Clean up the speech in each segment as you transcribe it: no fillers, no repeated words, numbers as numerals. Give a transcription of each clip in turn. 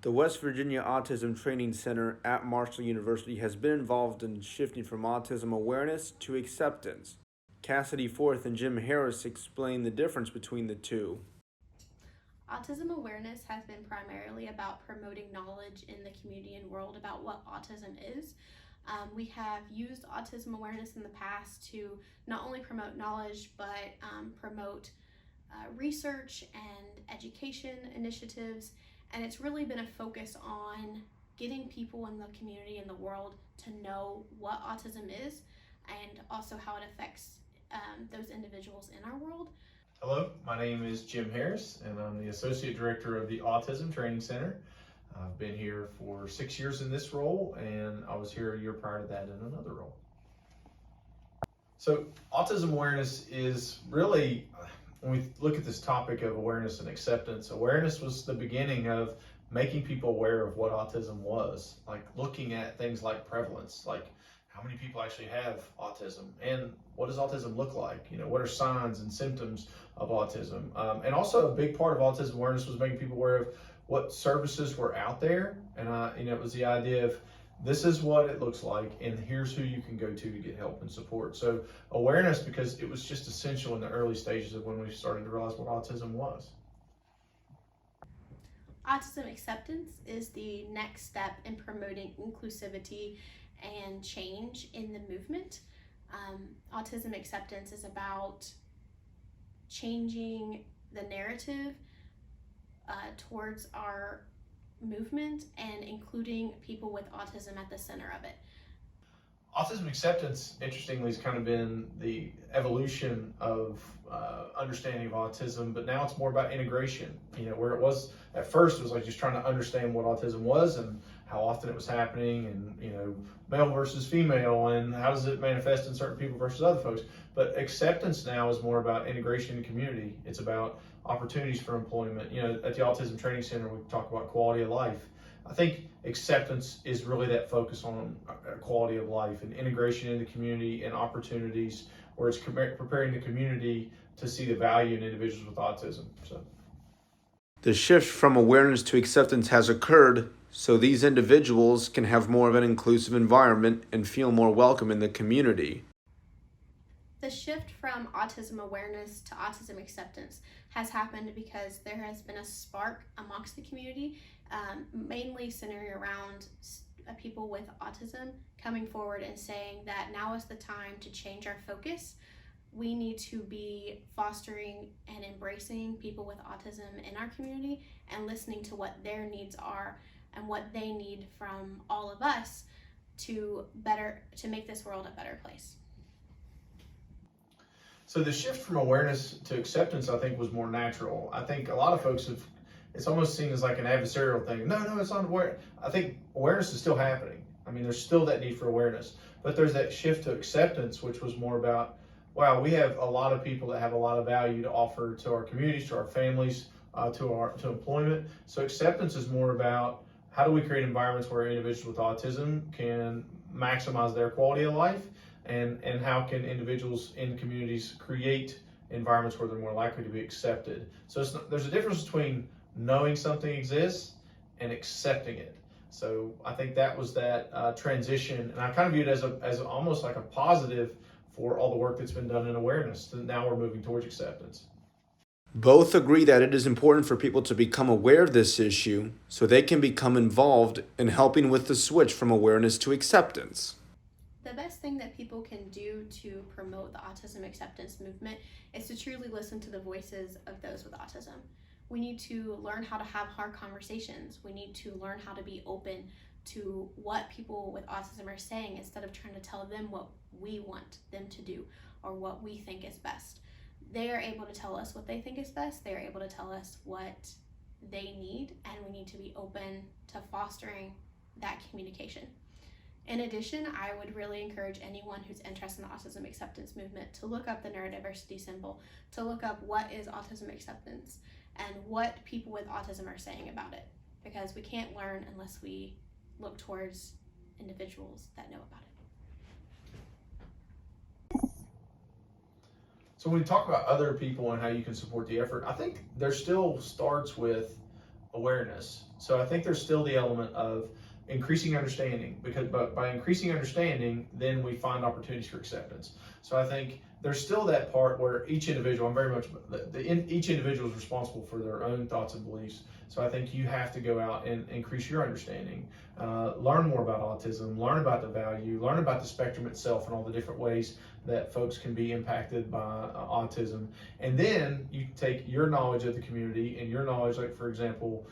The West Virginia Autism Training Center at Marshall University has been involved in shifting from autism awareness to acceptance. Cassidy Forth and Jim Harris explain the difference between the two. Autism awareness has been primarily about promoting knowledge in the community and world about what autism is. We have used autism awareness in the past to not only promote knowledge, but promote research and education initiatives. And it's really been a focus on getting people in the community and the world to know what autism is and also how it affects those individuals in our world. Hello, my name is Jim Harris, and I'm the Associate Director of the Autism Training Center. I've been here for 6 years in this role, and I was here a year prior to that in another role. So autism awareness is really, when we look at this topic of awareness and acceptance, awareness was the beginning of making people aware of what autism was, like looking at things like prevalence, like how many people actually have autism and what does autism look like? You know, what are signs and symptoms of autism? And also a big part of autism awareness was making people aware of what services were out there. And, it was the idea of this is what it looks like and here's who you can go to get help and support. So awareness, because it was just essential in the early stages of when we started to realize what autism was. Autism acceptance is the next step in promoting inclusivity and change in the movement. Autism acceptance is about changing the narrative towards our movement and including people with autism at the center of it. Autism acceptance, interestingly, has kind of been the evolution of understanding of autism, but now it's more about integration. You know, where it was at first, it was like just trying to understand what autism was and how often it was happening, and male versus female, and how does it manifest in certain people versus other folks. But acceptance now is more about integration in the community. It's about opportunities for employment. You know, at the Autism Training Center, we talk about quality of life. I think acceptance is really that focus on quality of life and integration in the community and opportunities, where it's preparing the community to see the value in individuals with autism. The shift from awareness to acceptance has occurred so these individuals can have more of an inclusive environment and feel more welcome in the community. The shift from autism awareness to autism acceptance has happened because there has been a spark amongst the community, mainly centering around people with autism coming forward and saying that now is the time to change our focus. We need to be fostering and embracing people with autism in our community and listening to what their needs are and what they need from all of us to make this world a better place. So the shift from awareness to acceptance, I think, was more natural. I think a lot of folks it's almost seen as like an adversarial thing. No, it's not aware. I think awareness is still happening. I mean, there's still that need for awareness, but there's that shift to acceptance, which was more about, wow, we have a lot of people that have a lot of value to offer to our communities, to our families, to employment. So acceptance is more about how do we create environments where individuals with autism can maximize their quality of life, and how can individuals in communities create environments where they're more likely to be accepted. So there's a difference between knowing something exists and accepting it. So I think that was that transition, and I kind of view it as almost like a positive for all the work that's been done in awareness. Now we're moving towards acceptance. Both agree that it is important for people to become aware of this issue so they can become involved in helping with the switch from awareness to acceptance. The best thing that people can do to promote the autism acceptance movement is to truly listen to the voices of those with autism. We need to learn how to have hard conversations. We need to learn how to be open to what people with autism are saying instead of trying to tell them what we want them to do or what we think is best. They are able to tell us what they think is best. They are able to tell us what they need, and we need to be open to fostering that communication. In addition, I would really encourage anyone who's interested in the autism acceptance movement to look up the neurodiversity symbol, to look up what is autism acceptance and what people with autism are saying about it, because we can't learn unless we look towards individuals that know about it. So when we talk about other people and how you can support the effort, I think there still starts with awareness. So I think there's still the element of increasing understanding, because but by increasing understanding, then we find opportunities for acceptance. So I think there's still that part where each individual, I'm very much, each individual is responsible for their own thoughts and beliefs. So I think you have to go out and increase your understanding, learn more about autism, learn about the value, learn about the spectrum itself and all the different ways that folks can be impacted by autism. And then you take your knowledge of the community and your knowledge, like for example,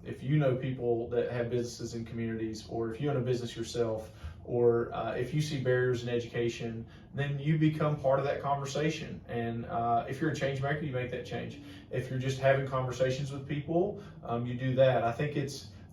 if you know people that have businesses in communities, or if you own a business yourself, or if you see barriers in education, then you become part of that conversation. And if you're a change maker, you make that change. If you're just having conversations with people, you do that. I think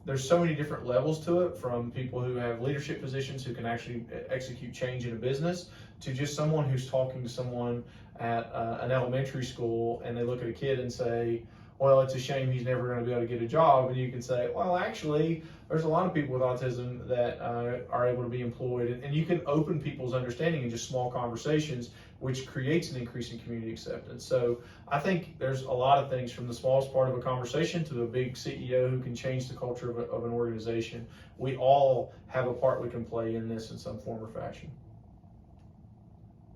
there's so many different levels to it, from people who have leadership positions who can actually execute change in a business, to just someone who's talking to someone at an elementary school, and they look at a kid and say, well, it's a shame he's never going to be able to get a job. And you can say, well, actually, there's a lot of people with autism that are able to be employed. And you can open people's understanding in just small conversations, which creates an increase in community acceptance. So I think there's a lot of things, from the smallest part of a conversation to a big CEO who can change the culture of an organization. We all have a part we can play in this in some form or fashion.